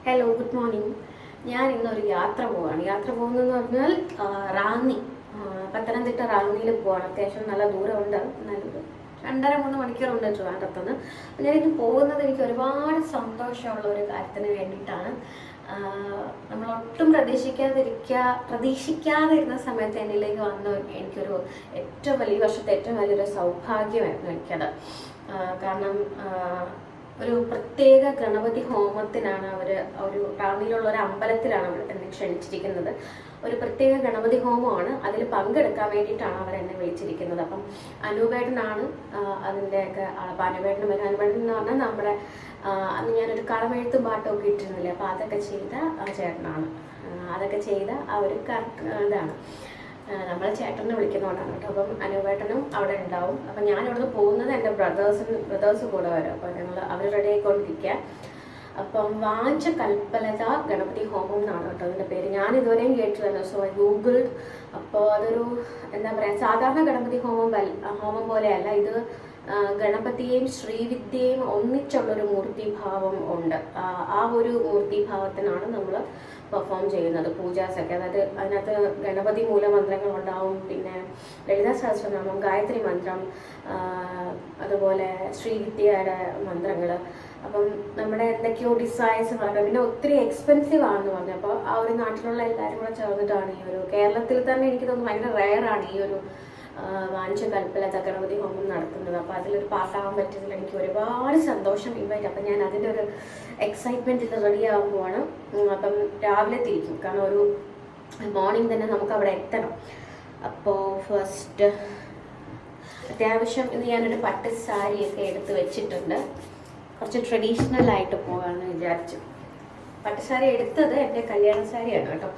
Hello, good morning. ഞാൻ ഇന്നൊരു യാത്ര പോവാണ്. യാത്ര പോകുന്നതെന്ന് പറഞ്ഞാൽ റാന്നി, പത്തനംതിട്ട റാന്നിയിൽ പോവാണ്. അത്യാവശ്യം നല്ല ദൂരമുണ്ട്. നല്ലൊരു 2.5-3 മണിക്കൂറുണ്ട് ട്രിവാൻഡ്രത്തുനിന്ന്. ഞാനിന്ന് പോകുന്നത് എനിക്ക് ഒരുപാട് സന്തോഷമുള്ള ഒരു കാര്യത്തിന് വേണ്ടിയിട്ടാണ്. നമ്മളൊട്ടും പ്രതീക്ഷിക്കാതിരുന്ന സമയത്ത് എന്നിലേക്ക് വന്ന എനിക്കൊരു ഏറ്റവും വലിയ വർഷത്തെ ഏറ്റവും വലിയൊരു സൗഭാഗ്യമായിരുന്നു എനിക്കത്. കാരണം ഒരു പ്രത്യേക ഗണപതി ഹോമത്തിനാണ് ഒരു റാന്നിയിലുള്ള ഒരു അമ്പലത്തിലാണ് എന്നെ ക്ഷണിച്ചിരിക്കുന്നത്. ഒരു പ്രത്യേക ഗണപതി ഹോമമാണ്. അതിൽ പങ്കെടുക്കാൻ വേണ്ടിയിട്ടാണ് അവരെന്നെ വിളിച്ചിരിക്കുന്നത്. അപ്പം അനൂപേട്ടനാണ് അതിൻ്റെയൊക്കെ അപ്പം അനുപേട്ടൻ എന്ന് പറഞ്ഞാൽ നമ്മുടെ അന്ന് ഞാനൊരു കളമെഴുത്തും പാട്ടൊക്കെ ഇട്ടിരുന്നില്ലേ, അപ്പം അതൊക്കെ ചെയ്ത ചേട്ടനാണ്. അതൊക്കെ ചെയ്ത ആ ഒരു ഇതാണ് നമ്മളെ ചേട്ടനെ വിളിക്കുന്നതുകൊണ്ടാണ് കേട്ടോ. അപ്പം അനുപേട്ടനും അവിടെ ഉണ്ടാവും. അപ്പം ഞാൻ ഇവിടുന്ന് പോകുന്നത് എൻ്റെ ബ്രദേഴ്സ് കൂടെ വരും. അപ്പം അവർ റെഡി ആയിക്കൊണ്ടിരിക്കുക. അപ്പം വാഞ്ച കൽപ്പലത ഗണപതി ഹോമം എന്നാണ് കേട്ടോ അതിൻ്റെ പേര്. ഞാൻ ഇതുവരെയും കേട്ടില്ല. So I googled. അപ്പോൾ അതൊരു എന്താ പറയുക, സാധാരണ ഗണപതി ഹോമം പോലെയല്ല ഇത്. ഗണപതിയെയും ശ്രീവിദ്യയും ഒന്നിച്ചുള്ളൊരു മൂർത്തിഭാവം ഉണ്ട്. ആ ഒരു മൂർത്തിഭാവത്തിനാണ് നമ്മൾ പെർഫോം ചെയ്യുന്നത് പൂജാസൊക്കെ. അതായത് അതിനകത്ത് ഗണപതി മൂലമന്ത്രങ്ങൾ ഉണ്ടാവും, പിന്നെ ലളിതാ സഹസ്രനാമം, ഗായത്രി മന്ത്രം, അതുപോലെ ശ്രീവിദ്യയുടെ മന്ത്രങ്ങൾ. അപ്പം നമ്മുടെ എന്തൊക്കെയോ ഡിസൈൻസ് പറഞ്ഞു. പിന്നെ ഒത്തിരി എക്സ്പെൻസീവ് ആണെന്ന് പറഞ്ഞു. അപ്പോൾ ആ ഒരു നാട്ടിലുള്ള എല്ലാവരും കൂടെ ചേർന്നിട്ടാണ് ഈ ഒരു, കേരളത്തിൽ തന്നെ എനിക്ക് തോന്നുന്നു ഭയങ്കര റെയറാണ് ഈ ഒരു വാഞ്ച കൽപ്പലത ഗണപതി ഹോമം നടത്തുന്നത്. അപ്പോൾ അതിലൊരു പാർട്ടാകാൻ പറ്റുന്നതിൽ എനിക്ക് ഒരുപാട് സന്തോഷം. അപ്പം ഞാൻ അതിൻ്റെ ഒരു എക്സൈറ്റ്മെൻറ്റിൽ റെഡി ആകുമ്പോഴാണ്. അപ്പം രാവിലെ തിരിക്കും, കാരണം ഒരു മോർണിംഗ് തന്നെ നമുക്ക് അവിടെ എത്തണം. അപ്പോൾ ഫസ്റ്റ് അത്യാവശ്യം ഇന്ന് ഞാനൊരു പട്ട് സാരിയൊക്കെ എടുത്ത് വെച്ചിട്ടുണ്ട്. കുറച്ച് ട്രഡീഷണൽ ആയിട്ട് പോകാമെന്ന് വിചാരിച്ചു. പട്ട് സാരി എടുത്തത് എൻ്റെ കല്യാണ സാരിയാണ് കേട്ടോ.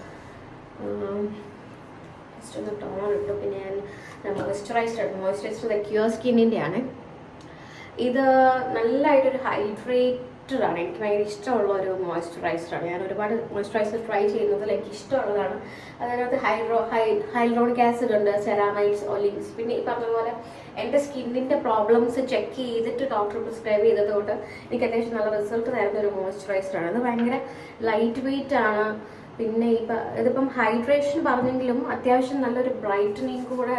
ജസ്റ്റ് ഒന്ന് ടോൺ ഇട്ടു. പിന്നെ ഞാൻ മോയ്സ്ചറൈസ്ഡ് ക്യൂർ സ്കിന്നിൻ്റെ ആണ് ഇത്. നല്ലതായിട്ടൊരു ഹൈഡ്രേറ്റഡ് ആണ്. എനിക്ക് ഭയങ്കര ഇഷ്ടമുള്ള ഒരു മോയ്സ്ചറൈസറാണ്. ഞാൻ ഒരുപാട് മോയ്സ്ചറൈസർ ട്രൈ ചെയ്യുന്നതിൽ എനിക്ക് ഇഷ്ടമുള്ളതാണ്. അതിനകത്ത് ഹൈലറോണിക് ആസിഡ് ഉണ്ട്, സെറാമൈഡ്സ്, ഒലിവ്സ്. പിന്നെ ഈ പറഞ്ഞതുപോലെ എൻ്റെ സ്കിന്നിൻ്റെ പ്രോബ്ലംസ് ചെക്ക് ചെയ്തിട്ട് ഡോക്ടർ പ്രിസ്ക്രൈബ് ചെയ്തതുകൊണ്ട് എനിക്ക് അത്യാവശ്യം നല്ല റിസൾട്ട് തരുന്ന ഒരു മോയ്സ്ചറൈസറാണ്. അത് ഭയങ്കര ലൈറ്റ് വെയിറ്റ് ആണ്. പിന്നെ ഇതിപ്പം ഹൈഡ്രേഷൻ പറഞ്ഞെങ്കിലും അത്യാവശ്യം നല്ലൊരു ബ്രൈറ്റനിങ് കൂടെ,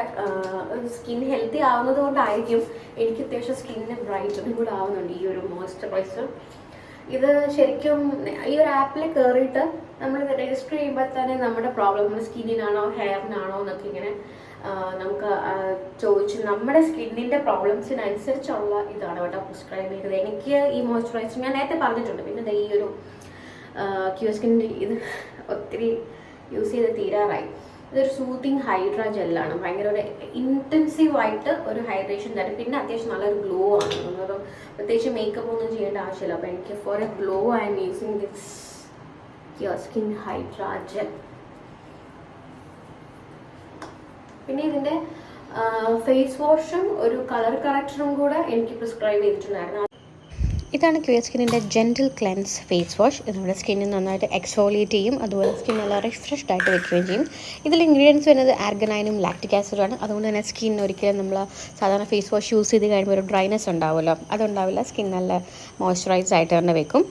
സ്കിൻ ഹെൽത്തി ആവുന്നത് കൊണ്ടായിരിക്കും എനിക്ക് അത്യാവശ്യം സ്കിന്നിന് ബ്രൈറ്റനിങ് കൂടെ ആവുന്നുണ്ട് ഈ ഒരു മോയ്സ്ചറൈസർ. ഇത് ശരിക്കും ഈ ഒരു ആപ്പിൽ കയറിയിട്ട് നമ്മളിത് രജിസ്റ്റർ ചെയ്യുമ്പോൾ തന്നെ നമ്മുടെ പ്രോബ്ലം നമ്മുടെ സ്കിന്നിനാണോ ഹെയറിനാണോ എന്നൊക്കെ ഇങ്ങനെ നമുക്ക് ചോദിച്ച് നമ്മുടെ സ്കിന്നിൻ്റെ പ്രോബ്ലംസിനനുസരിച്ചുള്ള ഇതാണ് കേട്ടോ പ്രിസ്ക്രൈബ് ചെയ്തത്. എനിക്ക് ഈ മോയ്സ്ചറൈസർ ഞാൻ നേരത്തെ പറഞ്ഞിട്ടുണ്ട്. പിന്നെ ഈ ഒരു ക്യൂർ സ്കിന്നിൻ്റെ ഇത് ഒത്തിരി യൂസ് ചെയ്ത് തീരാറായി. ഇതൊരു സൂത്തിങ് ഹൈഡ്രാ ജെല്ലാണ്. ഭയങ്കര ഒരു ഇൻറ്റൻസീവായിട്ട് ഒരു ഹൈഡ്രേഷൻ തരും. പിന്നെ അത്യാവശ്യം നല്ലൊരു ഗ്ലോ ആണ്. നമ്മളൊരു പ്രത്യേകിച്ച് മേക്കപ്പ് ഒന്നും ചെയ്യേണ്ട ആവശ്യമില്ല. അപ്പോൾ എനിക്ക് for a glow I am using this Cure Skin hydra gel. പിന്നെ ഇതിൻ്റെ ഫേസ് വാഷും ഒരു കളർ കറക്ടറും കൂടെ എനിക്ക് പ്രിസ്ക്രൈബ് ചെയ്തിട്ടുണ്ടായിരുന്നു. ഇതാണ് ക്യൂർ സ്കിന്നിൻ്റെ ജെൻറ്റിൽ ക്ലെൻസ് ഫേസ് വാഷ്. ഇത് നമ്മുടെ സ്കിന്നിൽ നന്നായിട്ട് എക്സ്ഫോളിയേറ്റ് ചെയ്യും, അതുപോലെ സ്കിൻ നല്ല റിഫ്രഷ്ഡ് ആയിട്ട് വെക്കുകയും ചെയ്യും. ഇതിൽ ഇൻഗ്രീഡിയൻസ് വരുന്നത് ആർഗനൈനും ലാക്റ്റിക് ആസിഡുമാണ്. അതുകൊണ്ട് തന്നെ സ്കിൻ ഒരിക്കലും നമ്മൾ സാധാരണ ഫേസ് വാഷ് യൂസ് ചെയ്ത് കഴിയുമ്പോൾ ഒരു ഡ്രൈനെസ് ഉണ്ടാവുമല്ലോ, അതുണ്ടാവില്ല. സ്കിൻ നല്ല മോയ്സ്ചറൈസ്ഡ് ആയിട്ട് തന്നെ വെക്കും.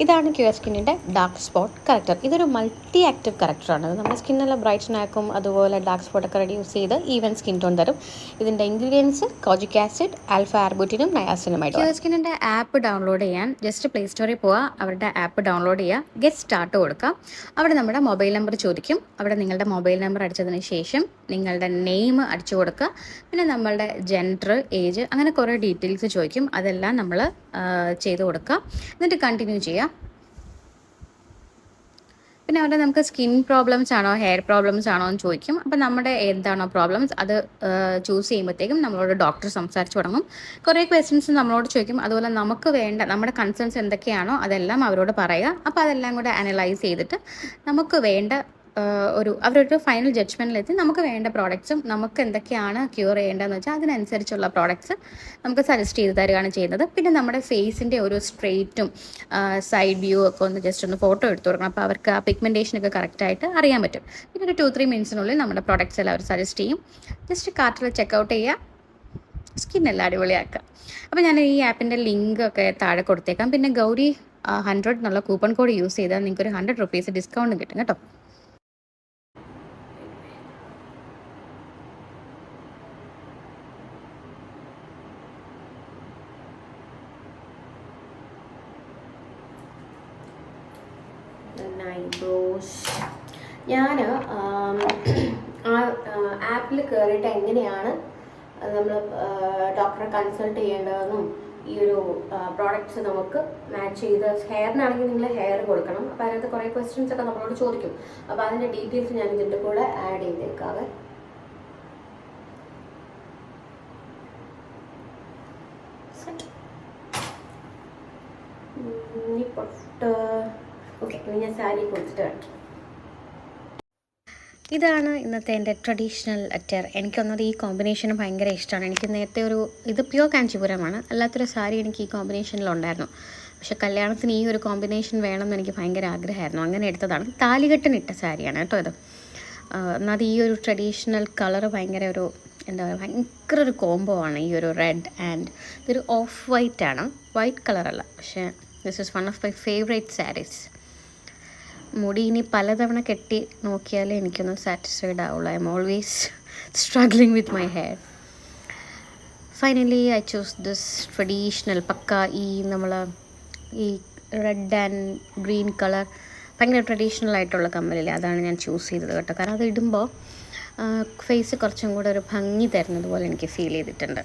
ഇതാണ് ക്യൂർ സ്കിന്നിൻ്റെ ഡാർക്ക് സ്പോട്ട് കറക്റ്റർ. ഇതൊരു മൾട്ടി ആക്റ്റീവ് കറക്റ്ററാണ്. അത് നമ്മുടെ സ്കിന്നെല്ലാം ബ്രൈറ്റൻ ആക്കും, അതുപോലെ ഡാർക്ക് സ്പോട്ടൊക്കെ റെഡ്യൂസ് ചെയ്ത് ഈവൻ സ്കിൻ ടോൺ തരും. ഇതിൻ്റെ ഇൻഗ്രീഡിയൻസ് കോജിക് ആസിഡ്, ആൽഫ ആർബുറ്റിനും നയാസിനുമായിട്ട്. ക്യൂർ സ്കിന്നിൻ്റെ ആപ്പ് ഡൗൺലോഡ് ചെയ്യാൻ ജസ്റ്റ് പ്ലേ സ്റ്റോറിൽ പോവുക, അവരുടെ ആപ്പ് ഡൗൺലോഡ് ചെയ്യുക, ഗെറ്റ് സ്റ്റാർട്ട് കൊടുക്കുക. അവിടെ നമ്മുടെ മൊബൈൽ നമ്പർ ചോദിക്കും. അവിടെ നിങ്ങളുടെ മൊബൈൽ നമ്പർ അടിച്ചതിന് ശേഷം നിങ്ങളുടെ നെയിം അടിച്ചു കൊടുക്കുക. പിന്നെ നമ്മളുടെ ജെൻഡർ, ഏജ്, അങ്ങനെ കുറേ ഡീറ്റെയിൽസ് ചോദിക്കും. അതെല്ലാം നമ്മൾ ചെയ്ത് കൊടുക്കുക. എന്നിട്ട് കണ്ടിന്യൂ ചെയ്യുക. പിന്നെ അവിടെ നമുക്ക് സ്കിൻ പ്രോബ്ലംസ് ആണോ ഹെയർ പ്രോബ്ലംസ് ആണോ എന്ന് ചോദിക്കും. അപ്പോൾ നമ്മുടെ എന്താണോ പ്രോബ്ലംസ് അത് ചൂസ് ചെയ്യുമ്പോഴത്തേക്കും നമ്മളോട് ഡോക്ടർ സംസാരിച്ച് തുടങ്ങും. കുറേ ക്വസ്റ്റ്യൻസ് നമ്മളോട് ചോദിക്കും. അതുപോലെ നമുക്ക് വേണ്ട നമ്മുടെ കൺസേൺസ് എന്തൊക്കെയാണോ അതെല്ലാം അവരോട് പറയുക. അപ്പോൾ അതെല്ലാം കൂടെ അനലൈസ് ചെയ്തിട്ട് നമുക്ക് വേണ്ട അവരൊരു ഫൈനൽ ജഡ്ജ്മെൻറ്റിലെത്തി നമുക്ക് വേണ്ട പ്രോഡക്റ്റ്സും നമുക്ക് എന്തൊക്കെയാണ് ക്യൂർ ചെയ്യേണ്ടതെന്ന് വെച്ചാൽ അതിനനുസരിച്ചുള്ള പ്രോഡക്റ്റ്സ് നമുക്ക് സജസ്റ്റ് ചെയ്ത് തരികയാണ് ചെയ്യുന്നത്. പിന്നെ നമ്മുടെ ഫേസിൻ്റെ ഒരു സ്ട്രെയിറ്റും സൈഡ് വ്യൂ ഒക്കെ ഒന്ന് ജസ്റ്റ് ഒന്ന് ഫോട്ടോ എടുത്ത് കൊടുക്കണം. അപ്പോൾ അവർക്ക് ആ പിഗ്മെൻറ്റേഷനൊക്കെ കറക്റ്റായിട്ട് അറിയാൻ പറ്റും. പിന്നെ ഒരു 2-3 മിനിറ്റ്സിനുള്ളിൽ നമ്മുടെ പ്രോഡക്റ്റ്സ് എല്ലാം അവർ സജസ്റ്റ് ചെയ്യും. ജസ്റ്റ് കാർട്ടിൽ ചെക്കൗട്ട് ചെയ്യുക, സ്കിന്നെല്ലാം അടിപൊളിയാക്കുക. അപ്പോൾ ഞാൻ ഈ ആപ്പിൻ്റെ ലിങ്ക് ഒക്കെ താഴെ കൊടുത്തേക്കാം. പിന്നെ ഗൗരി 100 എന്നുള്ള കൂപ്പൺ കോഡ് യൂസ് ചെയ്താൽ നിങ്ങൾക്കൊരു 100 റുപ്പീസ് ഡിസ്കൗണ്ട് കിട്ടും കേട്ടോ. ഞാൻ ആപ്പിൽ കയറിയിട്ട് എങ്ങനെയാണ് നമ്മൾ ഡോക്ടറെ കൺസൾട്ട് ചെയ്യേണ്ടതെന്നും ഈ ഒരു പ്രോഡക്റ്റ്സ് നമുക്ക് മാച്ച് ചെയ്ത് ഹെയറിനാണെങ്കിൽ നിങ്ങൾ ഹെയർ കൊടുക്കണം. അപ്പോൾ അതിനകത്ത് കുറേ ക്വസ്റ്റ്യൻസ് ഒക്കെ നമ്മളോട് ചോദിക്കും. അപ്പോൾ അതിൻ്റെ ഡീറ്റെയിൽസ് ഞാൻ ഇതിൻ്റെ കൂടെ ആഡ് ചെയ്തേക്കാവേ. ഇനി ഓക്കെ, ഇനി ഞാൻ സാരി കൊടുത്തിട്ട് വേണം. ഇതാണ് ഇന്നത്തെ എൻ്റെ ട്രഡീഷണൽ അറ്റയർ. എനിക്കൊന്നത് ഈ കോമ്പിനേഷൻ ഭയങ്കര ഇഷ്ടമാണ്. എനിക്ക് നേരത്തെ ഇത് പ്യുവർ കാഞ്ചീപുരമാണ്, അല്ലാത്തൊരു സാരി എനിക്ക് ഈ കോമ്പിനേഷനിലുണ്ടായിരുന്നു. പക്ഷെ കല്യാണത്തിന് ഈ ഒരു കോമ്പിനേഷൻ വേണമെന്ന് എനിക്ക് ഭയങ്കര ആഗ്രഹമായിരുന്നു, അങ്ങനെ എടുത്തതാണ്. താലികെട്ടിനിട്ട സാരിയാണ് കേട്ടോ ഇത്. എന്നാൽ ഈ ഒരു ട്രഡീഷണൽ കളർ ഭയങ്കര എന്താ പറയുക, ഭയങ്കര ഒരു കോംബോ ആണ്. ഈ ഒരു റെഡ് ആൻഡ് ഇതൊരു ഓഫ് വൈറ്റ് ആണ്, വൈറ്റ് കളറല്ല. പക്ഷേ this is one of my favourite saris. മുടി ഇനി പലതവണ കെട്ടി നോക്കിയാലേ എനിക്കൊന്നും സാറ്റിസ്ഫൈഡ് ആവുള്ളൂ. I'm always struggling with my hair. Finally I choose this traditional പക്ക ഈ റെഡ് ആൻഡ് ഗ്രീൻ കളർ ഭയങ്കര ട്രഡീഷണൽ ആയിട്ടുള്ള കമ്മലില്ലേ, അതാണ് ഞാൻ ചൂസ് ചെയ്തത് കേട്ടോ. കാരണം അത് ഇടുമ്പോൾ ഫേസ് കുറച്ചും കൂടെ ഒരു ഭംഗി തരുന്നത് പോലെ എനിക്ക് ഫീൽ ചെയ്തിട്ടുണ്ട്.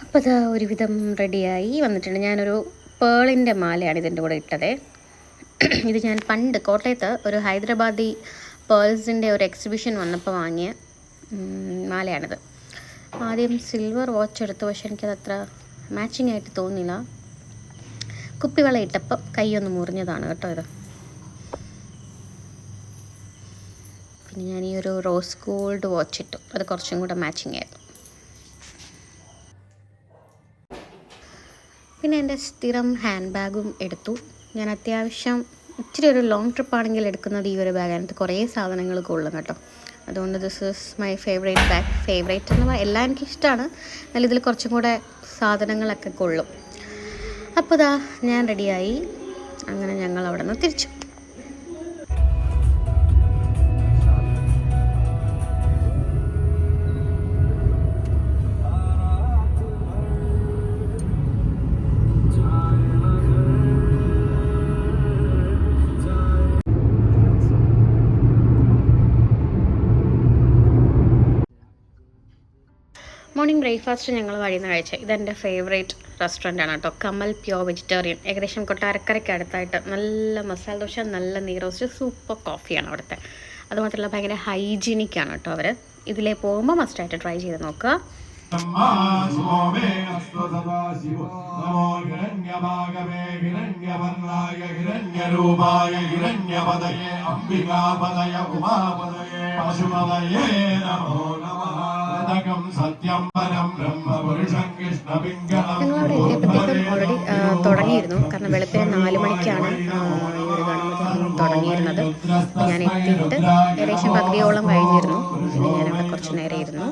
അപ്പോൾ അത് ഒരുവിധം റെഡിയായി വന്നിട്ടുണ്ട്. ഞാനൊരു പേളിൻ്റെ മാലയാണ് ഇതിൻ്റെ കൂടെ ഇട്ടത്. ഇത് ഞാൻ പണ്ട് കോട്ടയത്ത് ഒരു ഹൈദരാബാദി പേൾസിൻ്റെ ഒരു എക്സിബിഷൻ വന്നപ്പോൾ വാങ്ങിയ മാലയാണിത്. ആദ്യം സിൽവർ വാച്ച് എടുത്തു, പക്ഷെ എനിക്കത് അത്ര മാച്ചിങ് ആയിട്ട് തോന്നില്ല. കുപ്പിവള ഇട്ടപ്പം കൈയൊന്ന് മുറിഞ്ഞതാണ് കേട്ടോ ഇത്. പിന്നെ ഞാൻ ഈ ഒരു റോസ് ഗോൾഡ് വാച്ച് ഇട്ടു, അത് കുറച്ചും കൂടെ മാച്ചിങ് ആയിരുന്നു. പിന്നെ എൻ്റെ സ്ഥിരം ഹാൻഡ് ബാഗും എടുത്തു. ഞാൻ അത്യാവശ്യം ഇച്ചിരി ഒരു ലോങ് ട്രിപ്പാണെങ്കിൽ എടുക്കുന്നത് ഈ ഒരു ബാഗ്. അതിനകത്ത് കുറേ സാധനങ്ങൾ കൊള്ളും കേട്ടോ. അതുകൊണ്ട് this is my favourite bag. Favourite എന്ന് പറഞ്ഞാൽ എല്ലാം എനിക്കിഷ്ടമാണ്, എന്നാലും ഇതിൽ കുറച്ചും കൂടെ സാധനങ്ങളൊക്കെ കൊള്ളും. അപ്പോൾ ഇതാ ഞാൻ റെഡിയായി. അങ്ങനെ ഞങ്ങൾ അവിടെ നിന്ന് തിരിച്ചു. മോർണിംഗ് ബ്രേക്ക്ഫാസ്റ്റ് ഞങ്ങൾ വഴിയിൽ നിന്ന് കഴിച്ചത്. ഇതെൻ്റെ ഫേവറേറ്റ് റെസ്റ്റോറൻ്റാണ് കേട്ടോ, കമൽ പ്യോർ വെജിറ്റേറിയൻ. ഏകദേശം കൊട്ടാരക്കരയ്ക്ക് അടുത്തായിട്ട്. നല്ല മസാല ദോശ, നല്ല നെയ്റോസ്റ്റ്, സൂപ്പർ കോഫിയാണ് അവിടുത്തെ. അതുമാത്രമല്ല ഭയങ്കര ഹൈജീനിക്കാണ് കേട്ടോ അവർ. ഇതിലേ പോകുമ്പോൾ മസ്റ്റായിട്ട് ട്രൈ ചെയ്ത് നോക്കുക. ഞങ്ങളവിടെ എത്തിയപ്പോഴത്തേക്കും ഓൾറെഡി തുടങ്ങിയിരുന്നു. കാരണം വെളുപ്പിന് 4 മണിക്കാണ് ഈ ഒരു ഗണപതി തുടങ്ങിയിരുന്നത്. ഞാൻ എത്തിയിട്ട് ഏകദേശം പകുതിയോളം കഴിഞ്ഞിരുന്നു. പിന്നെ ഞാനവിടെ കുറച്ച് നേരം ഇരുന്നു.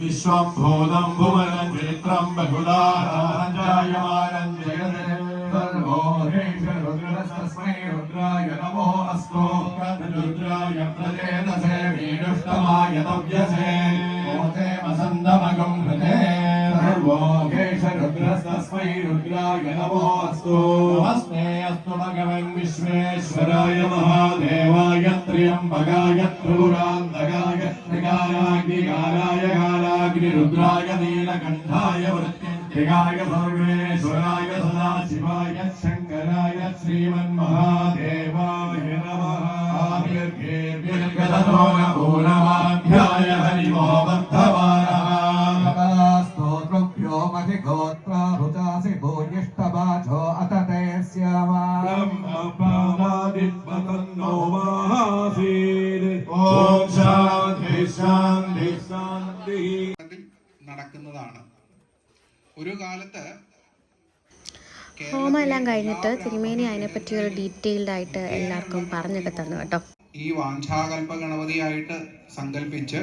വിശ്വംഭൂതം ഭുവനം ചിത്രം ബഹുദാരഞ്ജായമാനം ജഗതസ്മൈ രുദ്രായ നമോ അസ്തു രുദ്രായ പ്രചേതസേ വീടുഷ്ടമായ നവ്യസേ മോഹേ വസന്തമകം ഹൃദേ സർവോകേശ രുദ്രസ്തസ്മൈ രുദ്രായ നമോ അസ്തു നമസ്തേ അസ്തു ഭഗവൻ വിശ്വേശ്വരായ മഹാദേവായ ത്ര്യംബകായ ത്രിപുരാന്തകായ ത്രികാലാഗ്നികാലായ കാലാഗ്നിരുദ്രായ നീലകണ്ഠായ വൃത്യകായ സർവേശ്വരായ സദാശിവായ ശങ്കരായ ശ്രീമന്മഹാദേവായ നമഃ. ൂലമാധ്യായ ഹരിമോ വർദ്ധമാനഃ സ്തോത്രഭ്യോ മഹിഗോത്രാഹുതാസി ഭൂയിഷ്ടവാചോ അതതേ സ്യാമാ ബ്രഹ്മപാദാദിത്മതന്നോ മഹാസീത്. ഓം ശാന്തി ശാന്തി ശാന്തി. നടക്കുന്നതാണ്. ഒരു കാലത്ത് ഹോമം എല്ലാം കഴിഞ്ഞിട്ട് തിരുമേനി അതിനെപ്പറ്റി ഒരു ഡീറ്റെയിൽഡ് ആയിട്ട് എല്ലാവർക്കും പറഞ്ഞൊക്കെ തന്നു കേട്ടോ. ഈ വാഞ്ചാകൽപ്പ ഗണപതിയായിട്ട് സങ്കല്പിച്ച്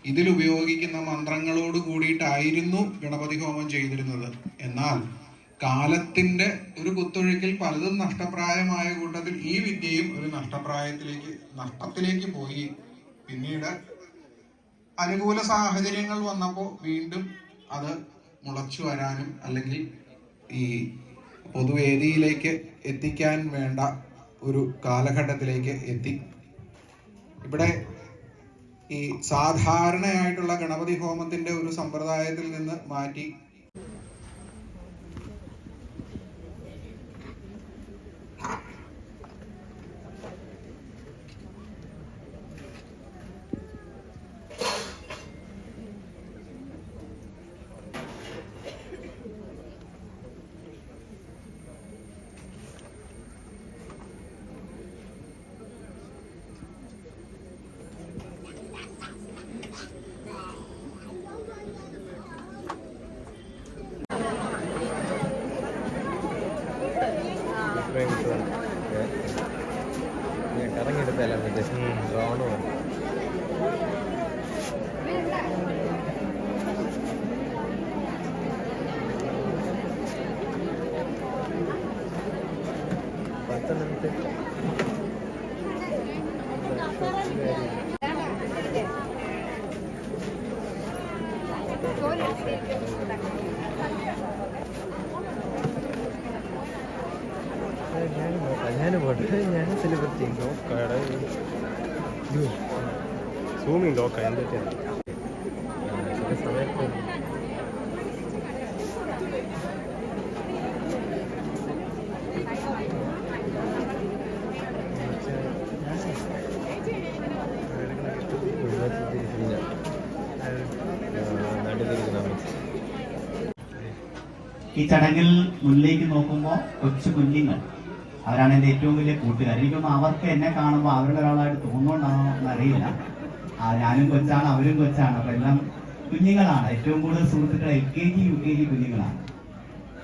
ഇതിലുപയോഗിക്കുന്ന മന്ത്രങ്ങളോട് കൂടിയിട്ടായിരുന്നു ഗണപതി ഹോമം ചെയ്തിരുന്നത്. എന്നാൽ കാലത്തിന്റെ ഒരു കുത്തൊഴുക്കിൽ പലതും നഷ്ടപ്രായമായ കൂട്ടത്തിൽ ഈ വിദ്യയും ഒരു നഷ്ടത്തിലേക്ക് പോയി. പിന്നീട് അനുകൂല സാഹചര്യങ്ങൾ വന്നപ്പോൾ വീണ്ടും അത് മുളച്ചു വരാനും അല്ലെങ്കിൽ ഈ പൊതുവേദിയിലേക്ക് എത്തിക്കാൻ വേണ്ട ഒരു കാലഘട്ടത്തിലേക്ക് എത്തി. ഇവിടെ ഈ സാധാരണയായിട്ടുള്ള ഗണപതി ഹോമത്തിന്റെ ഒരു സമ്പ്രദായത്തിൽ നിന്ന് മാറ്റി ഇറങ്ങിയെടുത്തല്ല ഡ്രോണ് ഞാൻ പോട്ടെ, ഞാൻ സെലിബ്രിറ്റി നോക്കാടെ സൂമിങ് നോക്കാം എന്തൊക്കെയാണ് ചില സമയത്ത് ഈ ചടങ്ങിൽ മുന്നിലേക്ക് നോക്കുമ്പോൾ കൊച്ചു കുഞ്ഞുങ്ങൾ അവരാണ് എൻ്റെ ഏറ്റവും വലിയ കൂട്ടുകാർ. എനിക്കൊന്നും അവർക്ക് എന്നെ കാണുമ്പോൾ അവരുടെ ഒരാളായിട്ട് തോന്നുന്നുണ്ടാണോ എന്നറിയില്ല. ഞാനും കൊച്ചാണ്, അവരും കൊച്ചാണ്. അപ്പം എല്ലാം കുഞ്ഞുങ്ങളാണ്. ഏറ്റവും കൂടുതൽ സുഹൃത്തുക്കൾ LKG UKG കുഞ്ഞുങ്ങളാണ്.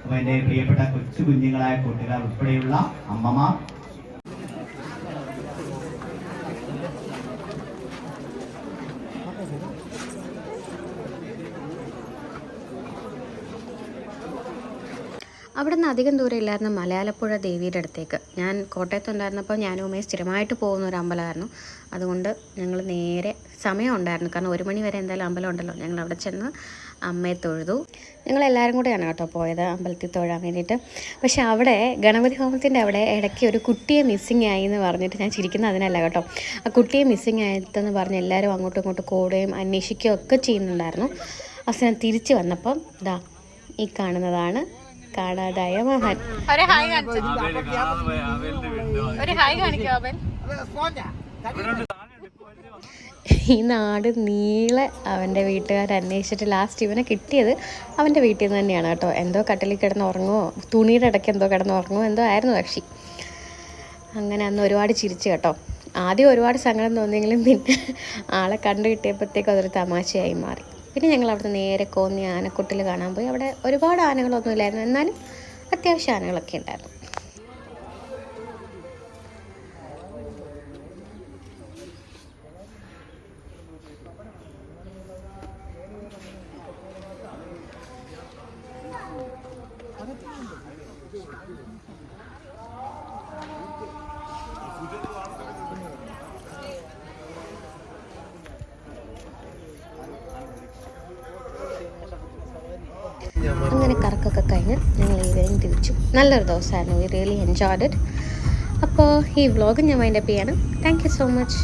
അപ്പോൾ എൻ്റെ പ്രിയപ്പെട്ട കൊച്ചു കുഞ്ഞുങ്ങളായ കൂട്ടുകാർ ഉൾപ്പെടെയുള്ള അമ്മമാർ, അവിടെ നിന്ന് അധികം ദൂരം ഇല്ലായിരുന്നു മലയാലപ്പുഴ ദേവിയുടെ അടുത്തേക്ക്. ഞാൻ കോട്ടയത്തുണ്ടായിരുന്നപ്പോൾ ഞാനും ഉമ്മയും സ്ഥിരമായിട്ട് പോകുന്ന ഒരു അമ്പലമായിരുന്നു. അതുകൊണ്ട് ഞങ്ങൾ നേരെ സമയം ഉണ്ടായിരുന്നു, കാരണം 1 മണി വരെ എന്തായാലും അമ്പലം ഉണ്ടല്ലോ. ഞങ്ങൾ അവിടെ ചെന്ന് അമ്മയെ തൊഴുതു. ഞങ്ങളെല്ലാവരും കൂടെയാണ് കേട്ടോ പോയത് അമ്പലത്തിൽ തൊഴാൻ വേണ്ടിയിട്ട്. പക്ഷേ അവിടെ ഗണപതി ഹോമത്തിൻ്റെ അവിടെ ഇടയ്ക്ക് ഒരു കുട്ടിയെ മിസ്സിങ് ആയി എന്ന് പറഞ്ഞിട്ട്, ഞാൻ ചിരിക്കുന്നത് അതിനല്ല കേട്ടോ, ആ കുട്ടിയെ മിസ്സിങ് ആയിട്ടെന്ന് പറഞ്ഞ് എല്ലാവരും അങ്ങോട്ടും ഇങ്ങോട്ടും കൂടുകയും അന്വേഷിക്കുകയും ഒക്കെ ചെയ്യുന്നുണ്ടായിരുന്നു. അവസാനം തിരിച്ച് വന്നപ്പം ഇതാ ഈ കാണുന്നതാണ് കാണാതായ മഹാൻ. ഈ നാട് നീളെ അവൻ്റെ വീട്ടുകാർ അന്വേഷിച്ചിട്ട് ലാസ്റ്റ് ഇവനെ കിട്ടിയത് അവൻ്റെ വീട്ടിൽ നിന്ന് തന്നെയാണ് കേട്ടോ. എന്തോ കട്ടിലിൽ കിടന്ന് ഉറങ്ങുമോ, തുണിയുടെ ഇടയ്ക്ക് എന്തോ കിടന്ന് ഉറങ്ങുമോ എന്തോ ആയിരുന്നു കക്ഷി. അങ്ങനെ അന്ന് ഒരുപാട് ചിരിച്ചു കേട്ടോ. ആദ്യം ഒരുപാട് സങ്കടം തോന്നിയെങ്കിലും പിന്നെ ആളെ കണ്ടു കിട്ടിയപ്പോഴത്തേക്കും അതൊരു തമാശയായി മാറി. പിന്നെ ഞങ്ങൾ അവിടുന്ന് നേരെ കോന്നി ആനക്കൊട്ടിൽ കാണാൻ പോയി. അവിടെ ഒരുപാട് ആനകളൊന്നും ഇല്ലായിരുന്നു, എന്നാലും അത്യാവശ്യം ആനകളൊക്കെ ഉണ്ടായിരുന്നു. അങ്ങനെ കറക്കൊക്കെ കഴിഞ്ഞ് ഞങ്ങൾ ഈവനിങ് തിരിച്ചു. നല്ലൊരു ദിവസമായിരുന്നു. V really enjoyed it. അപ്പോൾ ഈ വ്ളോഗ് ഞാൻ വൈൻഡപ്പ് ചെയ്യാണ്. Thank you so much.